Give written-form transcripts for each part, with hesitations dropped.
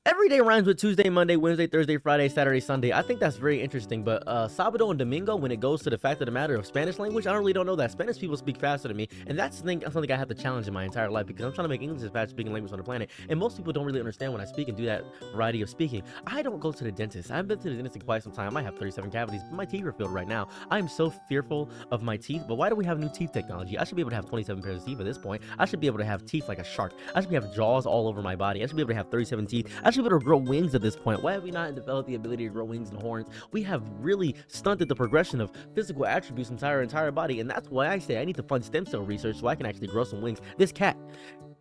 Every day rhymes with Tuesday, Monday, Wednesday, Thursday, Friday, Saturday, Sunday. I think that's very interesting. But Sábado and Domingo, when it goes to the fact of the matter of Spanish language, I really don't know that. Spanish people speak faster than me, and that's something I have to challenge in my entire life because I'm trying to make English the fastest speaking language on the planet, and most people don't really understand when I speak and do that variety of speaking. I don't go to the dentist. I haven't been to the dentist in quite some time. I might have 37 cavities, but my teeth are filled right now. I'm so fearful of my teeth. But why do we have new teeth technology? I should be able to have 27 pairs of teeth at this point. I should be able to have teeth like a shark. I should be able to have jaws all over my body. I should be able to have 37 teeth. I should be able to grow wings at this point. Why have we not developed the ability to grow wings and horns? We have really stunted the progression of physical attributes inside our entire body, and that's why I say I need to fund stem cell research so I can actually grow some wings. This cat,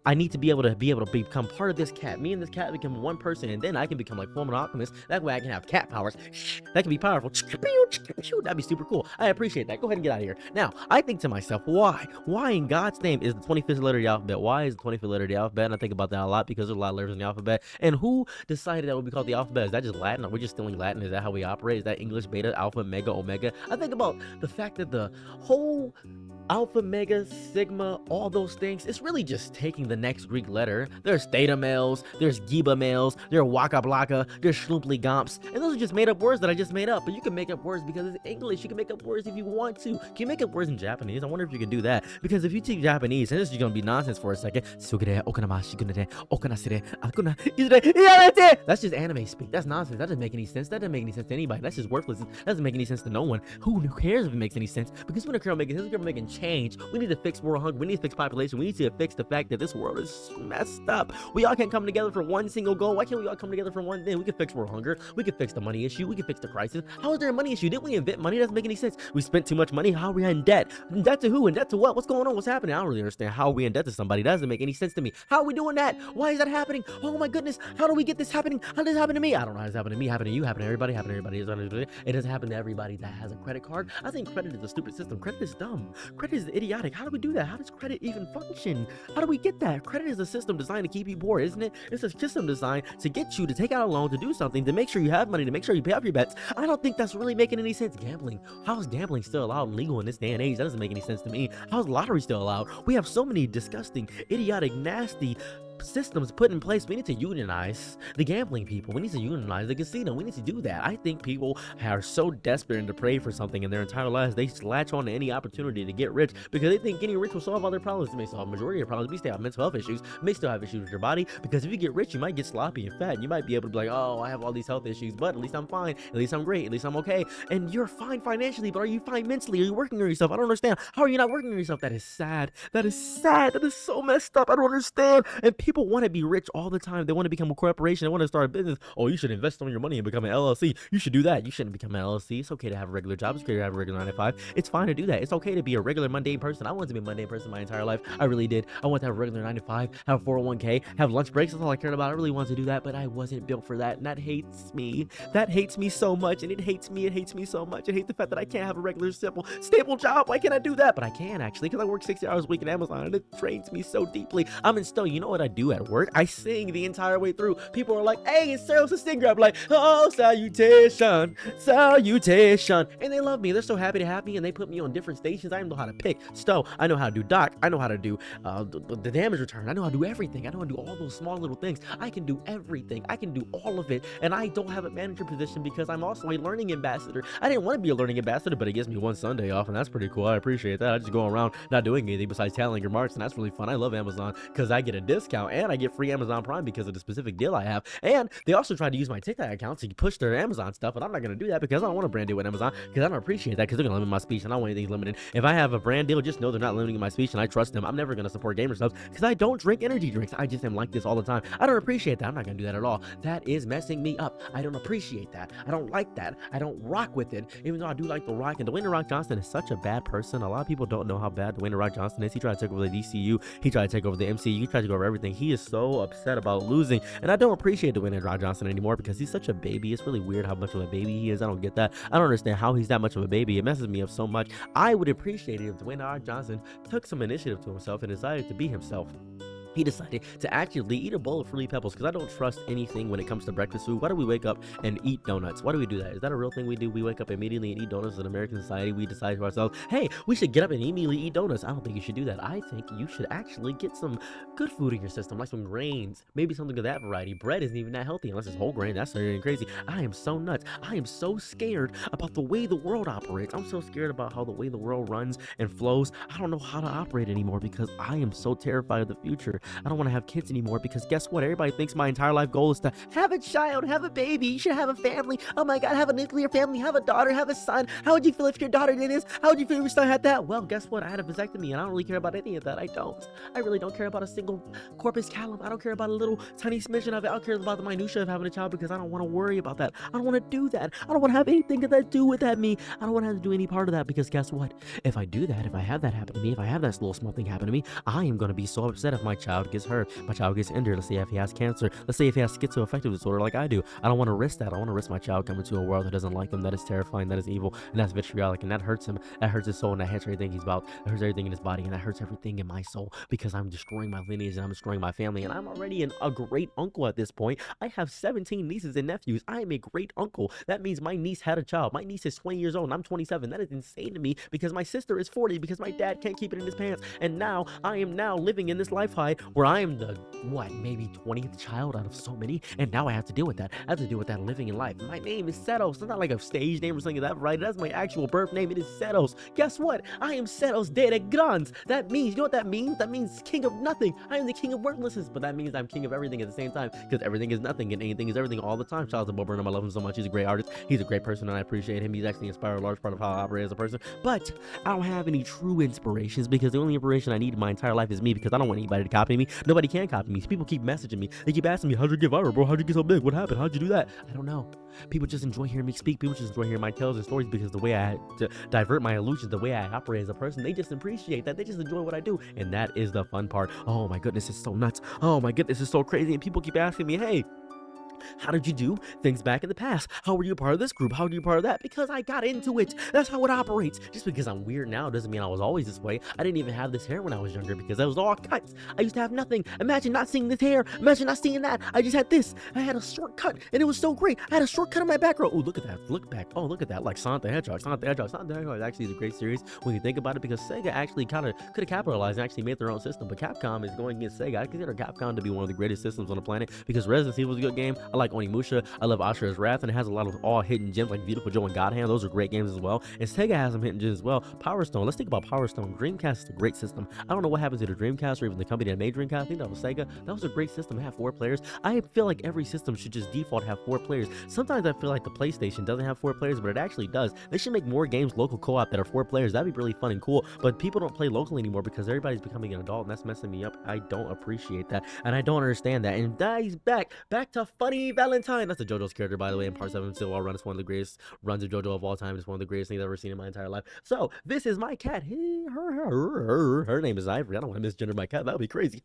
I need to be able to become part of this cat. Me and this cat become one person, and then I can become like Fullmetal Alchemist. That way I can have cat powers. That can be powerful. That'd be super cool. I appreciate that. Go ahead and get out of here. Now, I think to myself, why? Why in God's name is the 25th letter of the alphabet? Why is the 25th letter of the alphabet? And I think about that a lot because there's a lot of letters in the alphabet. And who decided that would be called the alphabet? Is that just Latin? Are we just stealing Latin? Is that how we operate? Is that English, beta, alpha, mega, omega? I think about the fact that the whole alpha, mega, sigma, all those things, it's really just taking the next Greek letter. There's theta males, there's giba males, there's waka blaka, there's schlumply gomps, and those are just made up words that I just made up. But you can make up words because it's English. You can make up words if you want to. Can you make up words in Japanese? I wonder if you can do that, because if you teach Japanese, and this is gonna be nonsense for a second, that's just anime speak. That's nonsense. That doesn't make any sense. That doesn't make any sense to anybody. That's just worthless. That doesn't make any sense to no one. Who cares if it makes any sense? Because when a girl making sense, we're making change. We need to fix world hunger. We need to fix population. We need to fix the fact that this world is messed up. We all can't come together for one single goal. Why can't we all come together for one thing? We can fix world hunger. We can fix the money issue. We can fix the crisis. How is there a money issue? Didn't we invent money? That doesn't make any sense. We spent too much money. How are we in debt? In debt to who? In debt to what? What's going on? What's happening? I don't really understand. How are we in debt to somebody? That doesn't make any sense to me. How are we doing that? Why is that happening? Oh my goodness. How do we get this happening? How does this happen to me? I don't know how this happened to me. Happen to you. Happen to everybody. Happen to everybody. It doesn't happen to everybody that has a credit card. I think credit is a stupid system. Credit is dumb. Credit is idiotic. How do we do that? How does credit even function? How do we get that? Credit is a system designed to keep you poor, isn't it? It's a system designed to get you to take out a loan, to do something, to make sure you have money, to make sure you pay off your bets. I don't think that's really making any sense. Gambling. How is gambling still allowed and legal in this day and age? That doesn't make any sense to me. How is lottery still allowed? We have so many disgusting, idiotic, nasty systems put in place. We need to unionize the gambling people. We need to unionize the casino. We need to do that. I think people are so desperate and depraved for something in their entire lives, they latch on to any opportunity to get rich because they think getting rich will solve all their problems. It may solve a majority of problems. We still have mental health issues. You may still have issues with your body because if you get rich, you might get sloppy and fat. And you might be able to be like, oh, I have all these health issues, but at least I'm fine. At least I'm great. At least I'm okay. And you're fine financially, but are you fine mentally? Are you working on yourself? I don't understand. How are you not working on yourself? That is sad. That is sad. That is so messed up. I don't understand. And people want to be rich all the time. They want to become a corporation. They want to start a business. Oh, you should invest all your money and become an LLC. You should do that. You shouldn't become an LLC. It's okay to have a regular job. It's okay to have a regular 9 to 5. It's fine to do that. It's okay to be a regular mundane person. I wanted to be a mundane person my entire life. I really did. I wanted to have a regular 9 to 5, have a 401k, have lunch breaks. That's all I cared about. I really wanted to do that, but I wasn't built for that. And that hates me. That hates me so much. And it hates me. It hates me so much. It hates the fact that I can't have a regular, simple, stable job. Why can't I do that? But I can actually, because I work 60 hours a week at Amazon and it drains me so deeply. I'm in still. You know what I do at work? I sing the entire way through. People are like, hey, it's Sarah's a singer. I'm like, oh, salutation, salutation. And they love me. They're so happy to have me, and they put me on different stations. I know how to pick stow. I know how to do doc. I know how to do the damage return. I know how to do everything. I know how to do all those small little things. I can do everything. I can do all of it. And I don't have a manager position because I'm also a learning ambassador. I didn't want to be a learning ambassador, but it gives me one Sunday off, and that's pretty cool. I appreciate that. I just go around not doing anything besides telling remarks, and that's really fun. I love Amazon because I get a discount and I get free Amazon Prime because of the specific deal I have. And they also tried to use my TikTok account to push their Amazon stuff, and I'm not going to do that because I don't want to brand deal with Amazon because I don't appreciate that because they're going to limit my speech, and I don't want anything limited. If I have a brand deal, just know they're not limiting my speech, and I trust them. I'm never going to support gamer stuff because I don't drink energy drinks. I just am like this all the time. I don't appreciate that. I'm not going to do that at all. That is messing me up. I don't appreciate that. I don't like that. I don't rock with it, even though I do like The Rock. And Dwayne The Rock Johnson is such a bad person. A lot of people don't know how bad Dwayne The Rock Johnson is. He tried to take over the DCU. He tried to take over the MCU. He tried to go over everything. He is so upset about losing, and I don't appreciate Dwayne The Rock Johnson anymore because he's such a baby. It's really weird how much of a baby he is. I don't get that. I don't understand how he's that much of a baby. It messes me up so much. I would appreciate it if Dwayne The Rock Johnson took some initiative to himself and decided to be himself. he decided to actually eat a bowl of Fruity Pebbles because I don't trust anything when it comes to breakfast food. Why do we wake up and eat donuts? Why do we do that? Is that a real thing we do? We wake up immediately and eat donuts in American society. We decide to ourselves, hey, we should get up and immediately eat donuts. I don't think you should do that. I think you should actually get some good food in your system, like some grains, maybe something of that variety. Bread isn't even that healthy unless it's whole grain. That's crazy. I am so nuts. I am so scared about the way the world operates. I'm so scared about how the way the world runs and flows. I don't know how to operate anymore because I am so terrified of the future. I don't want to have kids anymore because guess what? Everybody thinks my entire life goal is to have a child, have a baby. You should have a family. Oh my God, have a nuclear family, have a daughter, have a son. How would you feel if your daughter did this? How would you feel if your son had that? Well, guess what? I had a vasectomy and I don't really care about any of that. I don't. I really don't care about a single corpus callum. I don't care about a little tiny smidgen of it. I don't care about the minutia of having a child because I don't want to worry about that. I don't want to do that. I don't want to have anything to do with that me. I don't want to have to do any part of that because guess what? If I do that, if I have that happen to me, if I have that little small thing happen to me, I am going to be so upset if my child gets hurt, my child gets injured. Let's say if he has cancer. Let's say if he has schizoaffective disorder like I do. I don't want to risk that. I want to risk my child coming to a world that doesn't like him, that is terrifying, that is evil, and that's vitriolic, and that hurts him. That hurts his soul, and that hurts everything he's about. That hurts everything in his body, and that hurts everything in my soul because I'm destroying my lineage and I'm destroying my family, and I'm already a great uncle at this point. I have 17 nieces and nephews. I am a great uncle. That means my niece had a child. My niece is 20 years old, and I'm 27. That is insane to me because my sister is 40 because my dad can't keep it in his pants, and now I am living in this life high where I am the, maybe 20th child out of so many, and now I have to deal with that. I have to deal with that living in life. My name is Setos. It's not like a stage name or something like that, right? That's my actual birth name. It is Setos. Guess what? I am Setos de Grandes. That means, you know what that means? That means king of nothing. I am the king of worthlessness, but that means I'm king of everything at the same time because everything is nothing and anything is everything all the time. Shout out to Bo Burnham. I love him so much. He's a great artist. He's a great person and I appreciate him. He's actually inspired a large part of how I operate as a person, but I don't have any true inspirations because the only inspiration I need in my entire life is me because I don't want anybody to copy me. Nobody can copy me. People keep messaging me. They keep asking me, how'd you get viral, bro? How'd you get so big? What happened? How'd you do that? I don't know. People just enjoy hearing me speak. People just enjoy hearing my tales and stories because the way I divert my illusions, the way I operate as a person, they just appreciate that. They just enjoy what I do. And that is the fun part. Oh my goodness, it's so nuts. Oh my goodness, it's so crazy. And people keep asking me, hey, how did you do things back in the past? How were you a part of this group? How were you a part of that? Because I got into it. That's how it operates. Just because I'm weird now doesn't mean I was always this way. I didn't even have this hair when I was younger because I was all cuts. I used to have nothing. Imagine not seeing this hair. Imagine not seeing that. I just had this. I had a short cut and it was so great. I had a short cut on my background. Oh, look at that. Look back. Oh, look at that. Like Sonic the Hedgehog. Sonic the Hedgehog. Sonic the Hedgehog actually is a great series when you think about it because Sega actually kind of could have capitalized and actually made their own system. But Capcom is going against Sega. I consider Capcom to be one of the greatest systems on the planet because Resident Evil is a good game. I like Onimusha. I love Ashura's Wrath, and it has a lot of all hidden gems like Beautiful Joe and God Hand. Those are great games as well. And Sega has some hidden gems as well. Power Stone. Let's think about Power Stone. Dreamcast is a great system. I don't know what happened to the Dreamcast or even the company that made Dreamcast. I think that was Sega. That was a great system. It had 4 players. I feel like every system should just default have 4 players. Sometimes I feel like the PlayStation doesn't have 4 players, but it actually does. They should make more games local co-op that are 4 players. That'd be really fun and cool. But people don't play local anymore because everybody's becoming an adult, and that's messing me up. I don't appreciate that, and I don't understand that. And he's back to Funny Valentine. That's a JoJo's character, by the way, in Part 7 still all run. It's one of the greatest runs of JoJo of all time. It's one of the greatest things I've ever seen in my entire life. So this is my cat. Her name is Ivory. I don't want to misgender my cat. That would be crazy.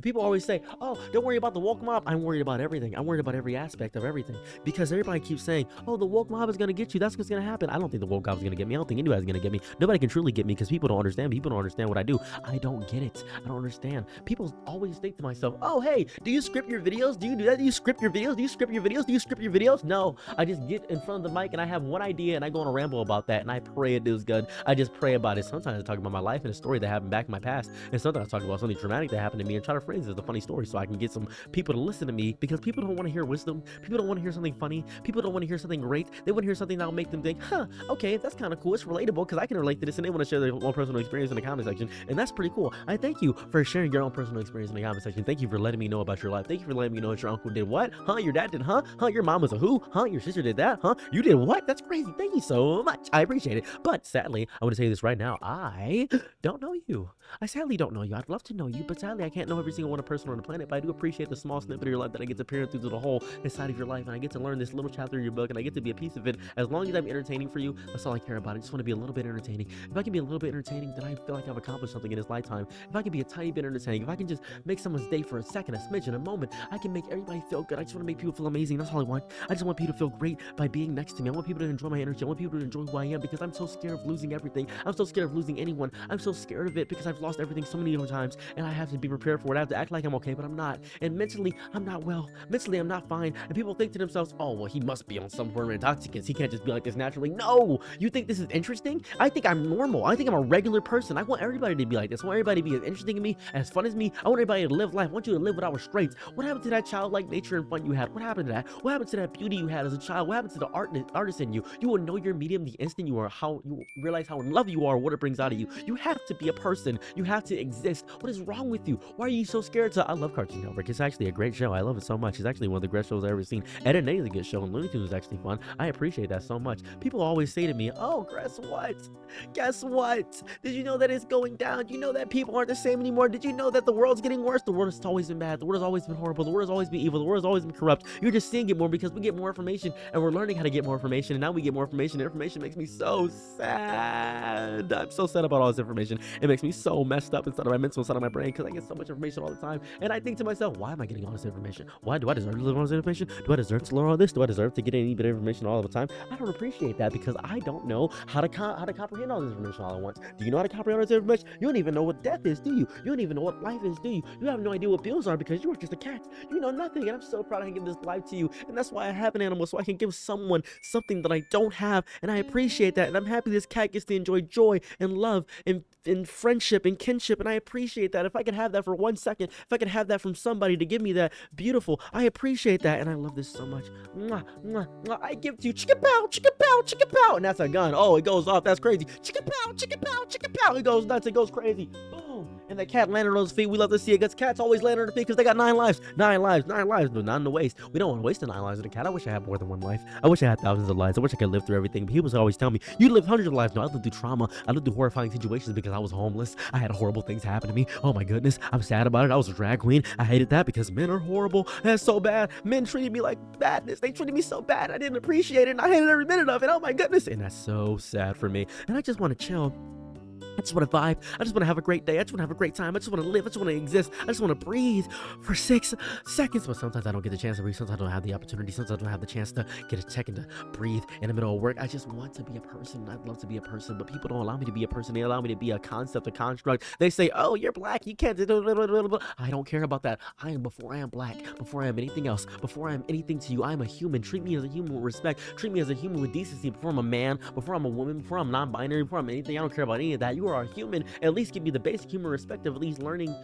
People always say, oh, don't worry about the woke mob. I'm worried about everything. I'm worried about every aspect of everything because everybody keeps saying, oh, the woke mob is going to get you. That's what's going to happen. I don't think the woke mob is going to get me. I don't think anybody's going to get me. Nobody can truly get me because people don't understand me. People don't understand what I do. I don't get it. I don't understand. People always think to myself, oh, hey, do you script your videos? Do you do that? Do you script your videos? Do you script your videos? Do you script your videos? No, I just get in front of the mic and I have one idea and I go on a ramble about that and I pray it does good. I just pray about it. Sometimes I talk about my life and a story that happened back in my past, and sometimes I talk about something dramatic that happened to me and try to phrase it as a funny story so I can get some people to listen to me because people don't want to hear wisdom. People don't want to hear something funny. People don't want to hear something great. They want to hear something that'll make them think, huh, okay, that's kind of cool. It's relatable because I can relate to this, and they want to share their own personal experience in the comment section, and that's pretty cool. I thank you for sharing your own personal experience in the comment section. Thank you for letting me know about your life. Thank you for letting me know that your uncle did what? Huh? Your dad did huh? Huh? Your mom was a who? Huh? Your sister did that? Huh? You did what? That's crazy. Thank you so much. I appreciate it. But sadly, I want to say this right now. I don't know you. I sadly don't know you. I'd love to know you, but sadly, I can't know every single one person on the planet. But I do appreciate the small snippet of your life that I get to peer through the whole inside of your life, and I get to learn this little chapter of your book, and I get to be a piece of it. As long as I'm entertaining for you, that's all I care about. I just want to be a little bit entertaining. If I can be a little bit entertaining, then I feel like I've accomplished something in this lifetime. If I can be a tiny bit entertaining, if I can just make someone's day for a second, a smidgen, a moment, I can make everybody feel good. I just want to make people feel amazing. That's all I want. I just want people to feel great by being next to me. I want people to enjoy my energy. I want people to enjoy who I am because I'm so scared of losing everything. I'm so scared of losing anyone. I'm so scared of it because I've lost everything so many different times, and I have to be prepared for it. I have to act like I'm okay, but I'm not. And mentally, I'm not well. Mentally, I'm not fine. And people think to themselves, oh, well, he must be on some form of intoxicants. He can't just be like this naturally. No! You think this is interesting? I think I'm normal. I think I'm a regular person. I want everybody to be like this. I want everybody to be as interesting as me, as fun as me. I want everybody to live life. I want you to live without restraints. What happened to that childlike nature and fun you had? What happened to that? What happened to that beauty you had as a child? What happened to the artist in you? You will know your medium the instant you realize how in love you are, what it brings out of you. You have to be a person. You have to exist. What is wrong with you? Why are you so scared to? I love Cartoon Network. It's actually a great show. I love it so much. It's actually one of the greatest shows I've ever seen. Ed and Eddie is a good show, and Looney Tunes is actually fun. I appreciate that so much. People always say to me, oh, guess what? Guess what? Did you know that it's going down? Did you know that people aren't the same anymore? Did you know that the world's getting worse? The world has always been bad. The world has always been horrible. The world has always been evil. The world has always been corrupt. You're just seeing it more because we get more information, and we're learning how to get more information, and now we get more information. Information makes me so sad. I'm so sad about all this information. It makes me so messed up inside of my mental, inside of my brain, because I get so much information all the time, and I think to myself, why am I getting all this information? Why do I deserve to learn all this information? Do I deserve to learn all this? Do I deserve to get any bit of information all the time? I don't appreciate that because I don't know how to comprehend all this information all at once. Do you know how to comprehend all this information? You don't even know what death is, do you? You don't even know what life is, do you? You have no idea what bills are because you are just a cat. You know nothing, and I'm so proud I can give this life to you, and that's why I have an animal, so I can give someone something that I don't have, and I appreciate that, and I'm happy this cat gets to enjoy joy and love and friendship and kinship, and I appreciate that. If I could have that for 1 second, if I could have that from somebody to give me that beautiful, I appreciate that, and I love this so much. Mwah, mwah, mwah. I give to you chicka pow, chicka pow, chicka pow, and that's a gun. Oh, it goes off. That's crazy. Chicka pow, chicka pow, chicka pow. It goes nuts. It goes crazy. Boom. And the cat landed on his feet. We love to see it because cats always land on their feet because they got 9 lives. 9 lives, 9 lives, but not in the waste. We don't want to waste the 9 lives of a cat. I wish I had more than 1 life. I wish I had thousands of lives. I wish I could live through everything. People always tell me, you live hundreds of lives. No, I lived through trauma. I lived through horrifying situations because I was homeless. I had horrible things happen to me. Oh my goodness. I'm sad about it. I was a drag queen. I hated that because men are horrible. That's so bad. Men treated me like badness. They treated me so bad. I didn't appreciate it, and I hated every minute of it. Oh my goodness. And that's so sad for me. And I just want to chill. I just want to vibe. I just want to have a great day. I just want to have a great time. I just want to live. I just want to exist. I just want to breathe for 6 seconds. But sometimes I don't get the chance to breathe. Sometimes I don't have the opportunity. Sometimes I don't have the chance to get a second to breathe in the middle of work. I just want to be a person. I'd love to be a person, but people don't allow me to be a person. They allow me to be a concept, a construct. They say, oh, you're black. You can't do. I don't care about that. I am before I am black, before I am anything else, before I am anything to you. I am a human. Treat me as a human with respect. Treat me as a human with decency. Before I'm a man, before I'm a woman, before I'm non-binary, before I'm anything. I don't care about any of that. You are a human. At least give me the basic human respect of at least learning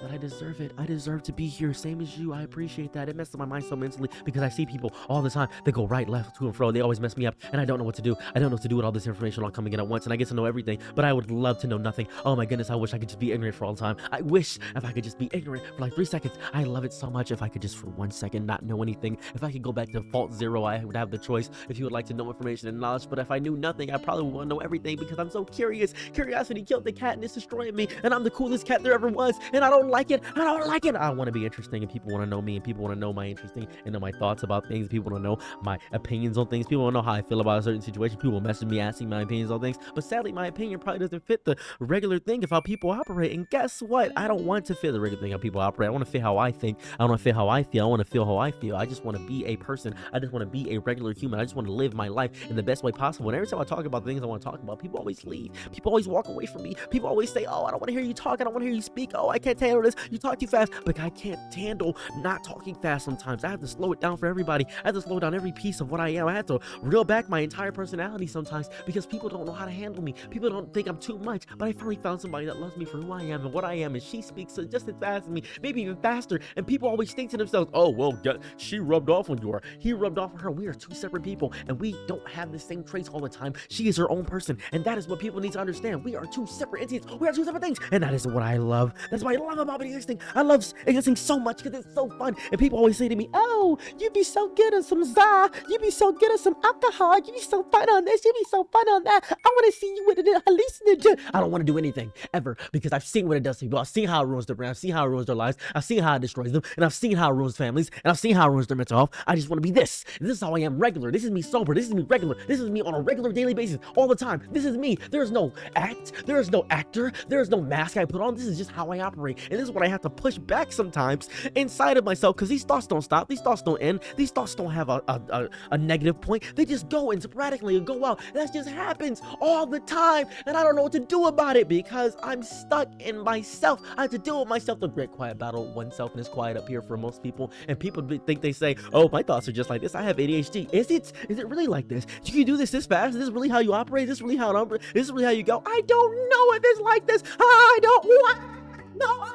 that I deserve it. I deserve to be here, same as you. I appreciate that. It messes up my mind so mentally because I see people all the time. They go right, left, to and fro. They always mess me up, and I don't know what to do. I don't know what to do with all this information all coming in at once, and I get to know everything, but I would love to know nothing. Oh my goodness, I wish I could just be ignorant for all the time. I wish if I could just be ignorant for like 3 seconds. I love it so much if I could just for 1 second not know anything. If I could go back to fault zero, I would have the choice if you would like to know information and knowledge, but if I knew nothing, I probably would want to know everything because I'm so curious. Curiosity killed the cat, and it's destroying me, and I'm the coolest cat there ever was, and I don't like it. I don't like it. I want to be interesting, and people want to know me, and people want to know my interesting and know my thoughts about things. People want to know my opinions on things. People want to know how I feel about a certain situation. People message me asking my opinions on things, but sadly my opinion probably doesn't fit the regular thing of how people operate. And guess what? I don't want to fit the regular thing how people operate. I want to fit how I think. I want to fit how I feel. I want to feel how I feel. I just want to be a person. I just want to be a regular human. I just want to live my life in the best way possible. And every time I talk about things I want to talk about, people always leave. People always walk away from me. People always say, oh, I don't want to hear you talk. I don't want to hear you speak. Oh, I can't handle this. You talk too fast. But I can't handle not talking fast sometimes. I have to slow it down for everybody. I have to slow down every piece of what I am. I have to reel back my entire personality sometimes because people don't know how to handle me. People don't think I'm too much, but I finally found somebody that loves me for who I am and what I am, and she speaks just as fast as me, maybe even faster, and people always think to themselves, oh, well, she rubbed off on you, or he rubbed off on her. We are 2 separate people, and we don't have the same traits all the time. She is her own person, and that is what people need to understand. We are 2 separate entities. We are 2 separate things, and that is what I love. That's what I love about existing. I love existing so much because it's so fun, and people always say to me, oh, you be so good at some za, you be so good at some alcohol, you be so fun on this, you be so fun on that. I want to see you with it, hallucinogen. I don't want to do anything ever because I've seen what it does to people. I've seen how it ruins their brain. I've seen how it ruins their lives. I've seen how it destroys them, and I've seen how it ruins families, and I've seen how it ruins their mental health. I just want to be this. This is how I am regular. This is me sober. This is me regular. This is me on a regular daily basis all the time. This is me. There is no act. There is no actor. There is no mask I put on. This is just how I operate, and And this is what I have to push back sometimes inside of myself, because these thoughts don't stop. These thoughts don't end. These thoughts don't have a negative point. They just go in sporadically and go out. That just happens all the time. And I don't know what to do about it because I'm stuck in myself. I have to deal with myself. The great quiet battle with oneself, and it's quiet up here for most people. And people think they say, oh, my thoughts are just like this. I have ADHD. Is it? Is it really like this? You can do this fast? Is this really how you operate? Is this really how it operates? Is this really how you go? I don't know if it's like this. I don't want. No.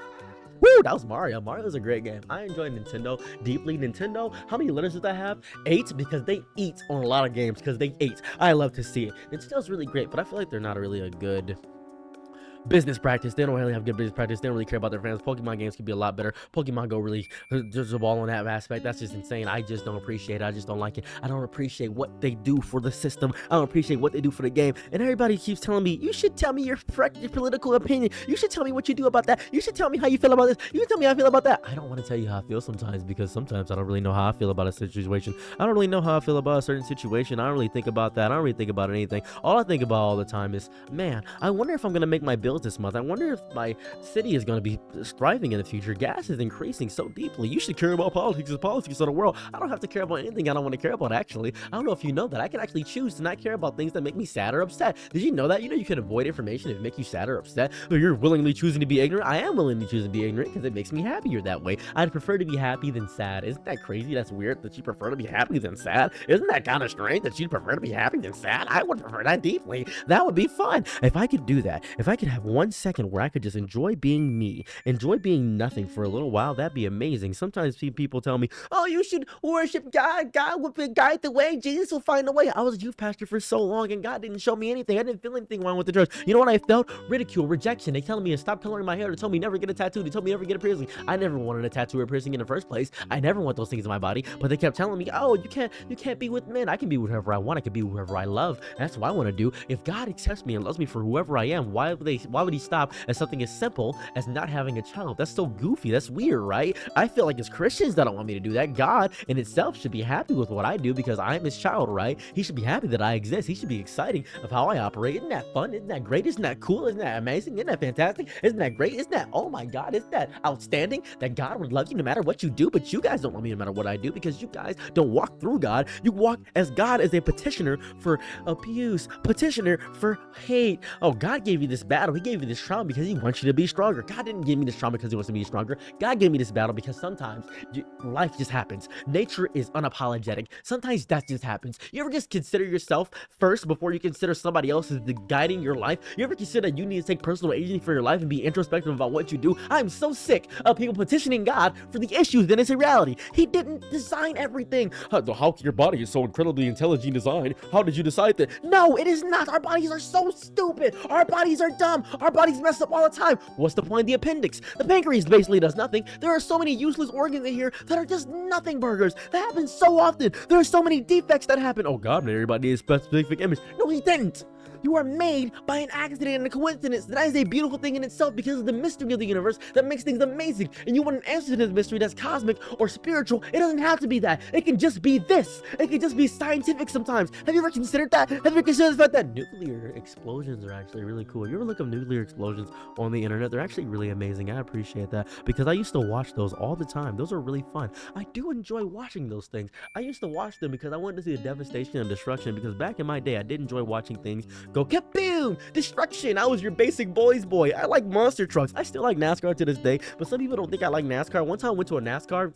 Woo, that was Mario. Mario is a great game. I enjoy Nintendo deeply. Nintendo, how many letters does that have? 8, because they eat on a lot of games, because they ate. I love to see it. Nintendo's really great, but I feel like they're not really a good business practice. They don't really have good business practice. They don't really care about their fans. Pokemon games could be a lot better. Pokemon Go really there's a ball on that aspect. That's just insane. I just don't appreciate it. I just don't like it. I don't appreciate what they do for the system. I don't appreciate what they do for the game. And everybody keeps telling me, you should tell me your political opinion. You should tell me what you do about that. You should tell me how you feel about this. You can tell me how I feel about that. I don't want to tell you how I feel sometimes, because sometimes I don't really know how I feel about a situation. I don't really know how I feel about a certain situation. I don't really think about that. I don't really think about anything. All I think about all the time is, man, I wonder if I'm going to make my bills this month. I wonder if my city is going to be thriving in the future. Gas is increasing so deeply. You should care about politics and politics of the world. I don't have to care about anything I don't want to care about, actually. I don't know if you know that. I can actually choose to not care about things that make me sad or upset. Did you know that? You know you can avoid information if it makes you sad or upset, but you're willingly choosing to be ignorant. I am willingly choosing to be ignorant because it makes me happier that way. I'd prefer to be happy than sad. Isn't that crazy? That's weird that you prefer to be happy than sad. Isn't that kind of strange that you'd prefer to be happy than sad? I would prefer that deeply. That would be fun. If I could do that, if I could have 1 second where I could just enjoy being me, enjoy being nothing for a little while, that'd be amazing. Sometimes people tell me, oh, you should worship God. God will guide the way. Jesus will find a way. I was a youth pastor for so long, and God didn't show me anything. I didn't feel anything wrong with the church. You know what I felt? Ridicule, rejection. They telling me to stop coloring my hair. They told me never get a tattoo. They told me never get a piercing. I never wanted a tattoo or a piercing in the first place. I never want those things in my body, but they kept telling me, oh, you can't be with men. I can be with whoever I want. I can be with whoever I love. That's what I want to do. If God accepts me and loves me for whoever I am, why would he stop at something as simple as not having a child? That's so goofy. That's weird, right? I feel like it's Christians that don't want me to do that. God in itself should be happy with what I do because I'm his child, right? He should be happy that I exist. He should be excited of how I operate. Isn't that fun? Isn't that great? Isn't that cool? Isn't that amazing? Isn't that fantastic? Isn't that great? Isn't that, oh my God, isn't that outstanding that God would love you no matter what you do? But you guys don't love me no matter what I do because you guys don't walk through God. You walk as God as a petitioner for abuse, petitioner for hate. Oh, God gave you this battle. He gave you this trauma because he wants you to be stronger. God didn't give me this trauma because he wants to be stronger. God gave me this battle because sometimes life just happens. Nature is unapologetic. Sometimes that just happens. You ever just consider yourself first before you consider somebody else as the guiding your life? You ever consider that you need to take personal agency for your life and be introspective about what you do? I'm so sick of people petitioning God for the issues that is a reality. He didn't design everything. How your body is so incredibly intelligently designed. How did you decide that? No, it is not. Our bodies are so stupid. Our bodies are dumb. Our bodies mess up all the time. What's the point of the appendix? The pancreas basically does nothing. There are so many useless organs in here that are just nothing burgers. That happens so often. There are so many defects that happen. Oh, God made everybody a specific image. No, he didn't. You are made by an accident and a coincidence. That is a beautiful thing in itself because of the mystery of the universe that makes things amazing. And you want an answer to this mystery that's cosmic or spiritual. It doesn't have to be that. It can just be this. It can just be scientific sometimes. Have you ever considered that? Have you ever considered the fact that nuclear explosions are actually really cool? You ever look up nuclear explosions on the internet? They're actually really amazing. I appreciate that because I used to watch those all the time. Those are really fun. I do enjoy watching those things. I used to watch them because I wanted to see the devastation and destruction, because back in my day, I did enjoy watching things go kaboom, destruction. I was your basic boy's boy. I like monster trucks. I still like NASCAR to this day, but some people don't think I like NASCAR. One time I went to a NASCAR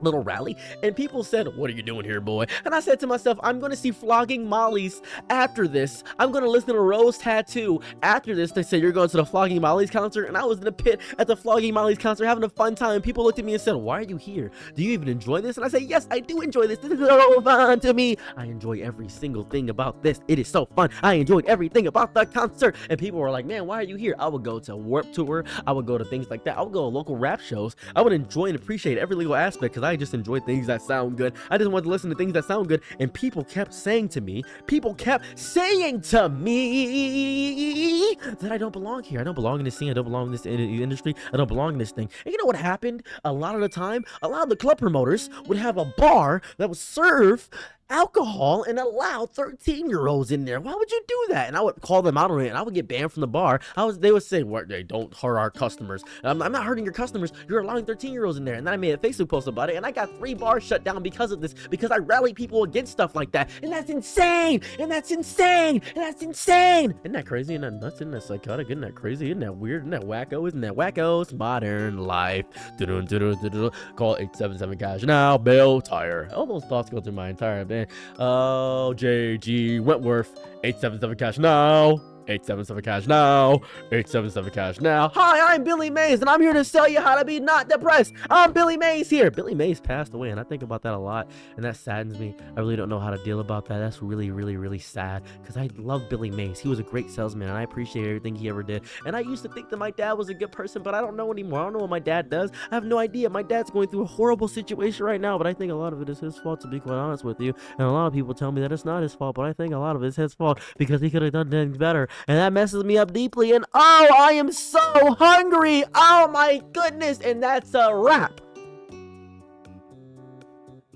little rally and people said, what are you doing here, boy? And I said to myself, I'm going to see Flogging Molly's after this. I'm going to listen to Rose Tattoo after this. They said, you're going to the Flogging Molly's concert? And I was in the pit at the Flogging Molly's concert having a fun time. People looked at me and said, why are you here? Do you even enjoy this? And I said, yes, I do enjoy this. This is so fun to me. I enjoy every single thing about this. It is so fun. I enjoyed everything about the concert. And people were like, man, why are you here? I would go to Warped Tour. I would go to things like that. I would go to local rap shows. I would enjoy and appreciate every legal aspect because I just enjoy things that sound good. I just wanted to listen to things that sound good. And people kept saying to me that I don't belong here. I don't belong in this scene. I don't belong in this industry. I don't belong in this thing. And you know what happened? A lot of the time, a lot of the club promoters would have a bar that would serve alcohol and allow 13-year-olds in there? Why would you do that? And I would call them out on it, and I would get banned from the bar. They would say, "What? They don't hurt our customers." I'm not hurting your customers. You're allowing 13-year-olds in there. And then I made a Facebook post about it, and I got 3 bars shut down because of this, because I rally people against stuff like that. And that's insane. And that's insane. And that's insane. Isn't that crazy? Isn't that nuts? Isn't that psychotic? Isn't that crazy? Isn't that weird? Isn't that wacko? Isn't that wacko? It's modern life. Call 877 cash now. Bill Tire. All those thoughts go through my entire band. Oh, JG Wentworth. 877 cash now. 877 cash now. 877 cash now. Hi, I'm Billy Mays, and I'm here to tell you how to be not depressed. I'm Billy Mays here. Billy Mays passed away, and I think about that a lot, and that saddens me. I really don't know how to deal about that. That's really, really, really sad, because I love Billy Mays. He was a great salesman, and I appreciate everything he ever did. And I used to think that my dad was a good person, but I don't know anymore. I don't know what my dad does. I have no idea. My dad's going through a horrible situation right now, but I think a lot of it is his fault, to be quite honest with you. And a lot of people tell me that it's not his fault, but I think a lot of it is his fault, because he could have done things better. And that messes me up deeply. And oh, I am so hungry. Oh my goodness. And that's a wrap.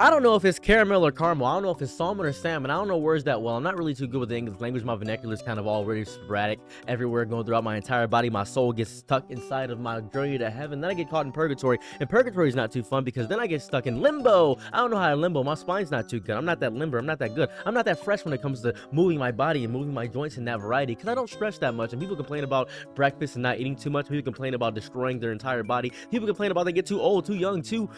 I don't know if it's caramel or caramel. I don't know if it's salmon or salmon. I don't know words that well. I'm not really too good with the English language. My vernacular is kind of already sporadic, everywhere, going throughout my entire body. My soul gets stuck inside of my journey to heaven. Then I get caught in purgatory. And purgatory is not too fun, because then I get stuck in limbo. I don't know how to limbo. My spine's not too good. I'm not that limber. I'm not that good. I'm not that fresh when it comes to moving my body and moving my joints in that variety, because I don't stretch that much. And people complain about breakfast and not eating too much. People complain about destroying their entire body. People complain about they get too old, too young, too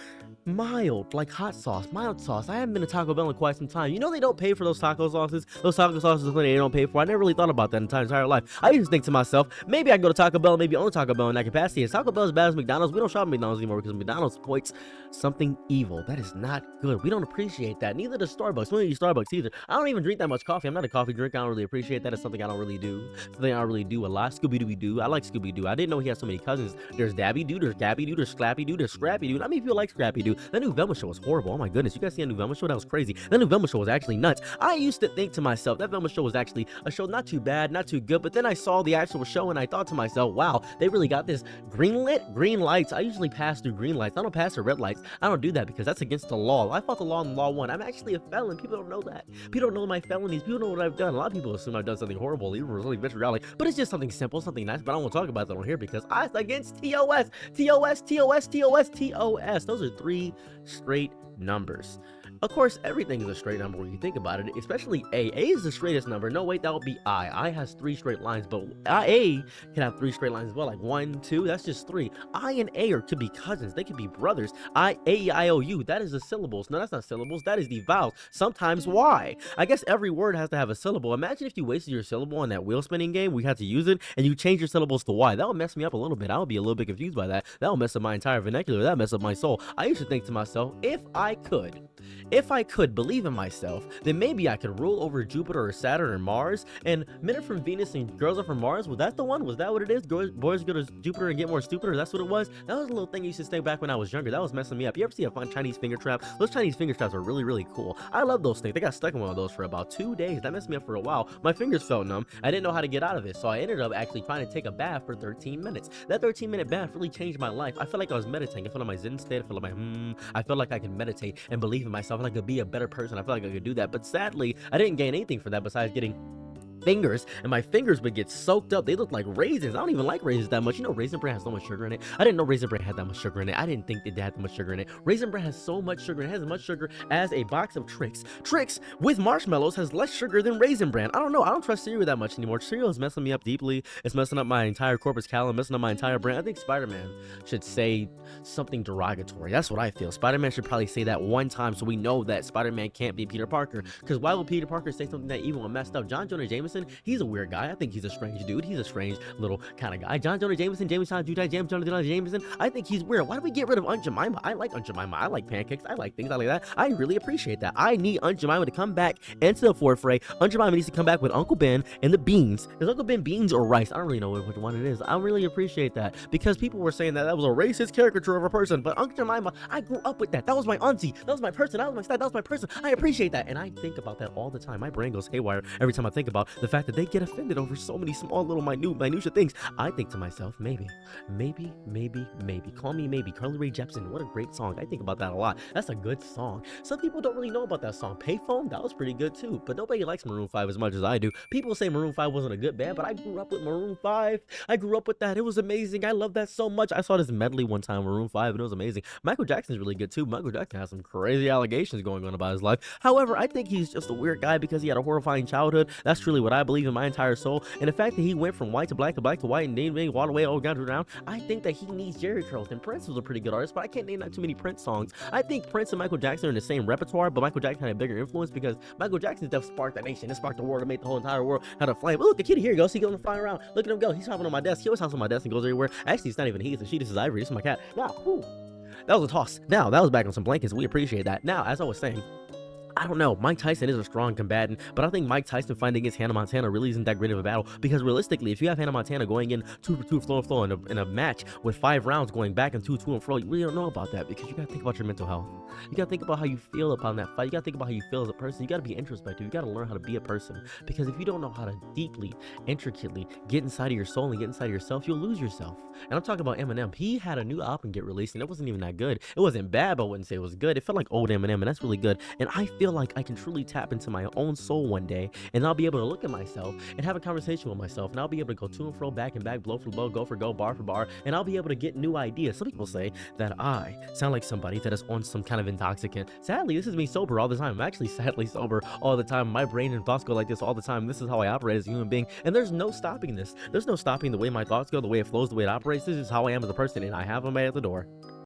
mild, like hot sauce, mild sauce. I haven't been to Taco Bell in quite some time. You know they don't pay for those taco sauces. Those taco sauces they don't pay for. I never really thought about that in my entire life. I used to think to myself, maybe I go to Taco Bell, maybe own Taco Bell in that capacity. Is Taco Bell as bad as McDonald's? We don't shop at McDonald's anymore, because McDonald's exploits something evil. That is not good. We don't appreciate that. Neither does Starbucks. We don't use Starbucks either. I don't even drink that much coffee. I'm not a coffee drinker. I don't really appreciate that. It's something I don't really do. Something I don't really do a lot. Scooby-Dooby-Doo. I like Scooby-Doo. I didn't know he had so many cousins. There's Dabby-Doo, there's Gappy-Doo, there's Scrappy-Doo, there's Scrappy-Doo. I mean, if you like Scrappy-Doo, that new Velma show was horrible. Oh my goodness. You guys see a new Velma show? That was crazy. That new Velma show was actually nuts. I used to think to myself, that Velma show was actually a show not too bad, not too good, but then I saw the actual show and I thought to myself, wow, they really got this. Green lights. I usually pass through green lights. I don't pass through red lights. I don't do that because that's against the law. I fought the law in Law 1. I'm actually a felon. People don't know that. People don't know my felonies. People know what I've done. A lot of people assume I've done something horrible, even really vitriolic, but it's just something simple, something nice, but I won't talk about that on here because I against TOS. TOS, TOS, TOS, TOS. Those are 3 straight numbers. Of course, everything is a straight number when you think about it, especially A. A is the straightest number. No, wait, that would be I. I has 3 straight lines, but A can have 3 straight lines as well, like 1, 2, that's just 3. I and A could be cousins. They could be brothers. I, A, E, I, O, U, that is the syllables. No, that's not syllables. That is the vowels. Sometimes Y. I guess every word has to have a syllable. Imagine if you wasted your syllable on that wheel spinning game. We had to use it, and you change your syllables to Y. That would mess me up a little bit. I would be a little bit confused by that. That would mess up my entire vernacular. That would mess up my soul. I used to think to myself, if I could believe in myself, then maybe I could rule over Jupiter or Saturn or Mars, and men are from Venus and girls are from Mars. Was that the one? Was that what it is? Boys go to Jupiter and get more stupider? That's what it was? That was a little thing you used to say back when I was younger. That was messing me up. You ever see a fun Chinese finger trap? Those Chinese finger traps are really, really cool. I love those things. They got stuck in one of those for about 2 days. That messed me up for a while. My fingers felt numb. I didn't know how to get out of it, so I ended up actually trying to take a bath for 13 minutes. That 13-minute bath really changed my life. I felt like I was meditating. I felt like my Zen state. I felt like I felt like I could meditate and believe in myself and I could be a better person. I felt like I could do that, but sadly I didn't gain anything for that besides getting fingers, and my fingers would get soaked up. They look like raisins. I don't even like raisins that much. You know, Raisin Bran has so much sugar in it. I didn't know Raisin Bran had that much sugar in it. I didn't think they had that much sugar in it. Raisin Bran has so much sugar. It has as much sugar as a box of Trix. Trix with marshmallows has less sugar than Raisin Bran. I don't know. I don't trust cereal that much anymore. Cereal is messing me up deeply. It's messing up my entire corpus callosum, messing up my entire brain. I think Spider-Man should say something derogatory. That's what I feel. Spider-Man should probably say that one time so we know that Spider-Man can't be Peter Parker. Because why would Peter Parker say something that evil and messed up? John Jonah Jameson, he's a weird guy. I think he's a strange dude. He's a strange little kind of guy. John Jonah Jameson, Jameson Jameson. I think he's weird. Why do we get rid of Aunt Jemima? I like Aunt Jemima. I like pancakes. I like things. I like that. I really appreciate that. I need Aunt Jemima to come back into the forefront. Aunt Jemima needs to come back with Uncle Ben and the beans. Is Uncle Ben beans or rice? I don't really know which one it is. I really appreciate that because people were saying that was a racist caricature of a person. But Aunt Jemima, I grew up with that. That was my auntie. That was my person. That was my style. That was my person. I appreciate that. And I think about that all the time. My brain goes haywire every time I think about The fact that they get offended over so many small little minutia things. I think to myself, maybe. Call Me Maybe. Carly Rae Jepsen, what a great song. I think about that a lot. That's a good song. Some people don't really know about that song. Payphone, that was pretty good too. But nobody likes Maroon 5 as much as I do. People say Maroon 5 wasn't a good band, but I grew up with Maroon 5. I grew up with that. It was amazing. I love that so much. I saw this medley one time, Maroon 5, and it was amazing. Michael Jackson's really good too. Michael Jackson has some crazy allegations going on about his life. However, I think he's just a weird guy because he had a horrifying childhood. That's truly what I believe in my entire soul. And the fact that he went from white to black to white and then all the way all down to down, I think that he needs Jerry curls. And Prince was a pretty good artist, but I can't name that too many Prince songs. I think Prince and Michael Jackson are in the same repertoire, but Michael Jackson had a bigger influence because Michael Jackson's death sparked the nation. It sparked the world. It made the whole entire world had a flame. Look, the kid here goes. He goes flying around. Look at him go. He's hopping on my desk. He always hops on my desk and goes everywhere. Actually, it's not even he. It's a she. This is Ivory. This is my cat. Now, whew, that was a toss. Now, that was back on some blankets. We appreciate that. Now, as I was saying, I don't know. Mike Tyson is a strong combatant, but I think Mike Tyson fighting against Hannah Montana really isn't that great of a battle because realistically, if you have Hannah Montana going in two flow in a match with 5 rounds going back and two and fro, you really don't know about that because you gotta think about your mental health. You gotta think about how you feel upon that fight. You gotta think about how you feel as a person. You gotta be introspective. You gotta learn how to be a person because if you don't know how to deeply, intricately get inside of your soul and get inside of yourself, you'll lose yourself. And I'm talking about Eminem. He had a new album get released and it wasn't even that good. It wasn't bad, but I wouldn't say it was good. It felt like old Eminem, and that's really good. And I feel like I can truly tap into my own soul one day, and I'll be able to look at myself and have a conversation with myself, and I'll be able to go to and fro, back and back, blow for blow, go for go, bar for bar, and I'll be able to get new ideas. Some people say that I sound like somebody that is on some kind of intoxicant. Sadly, this is me sober all the time. I'm actually sadly sober all the time. My brain and thoughts go like this all the time. This is how I operate as a human being, and there's no stopping this. There's no stopping the way my thoughts go, the way it flows, the way it operates. This is how I am as a person, and I have them at the door.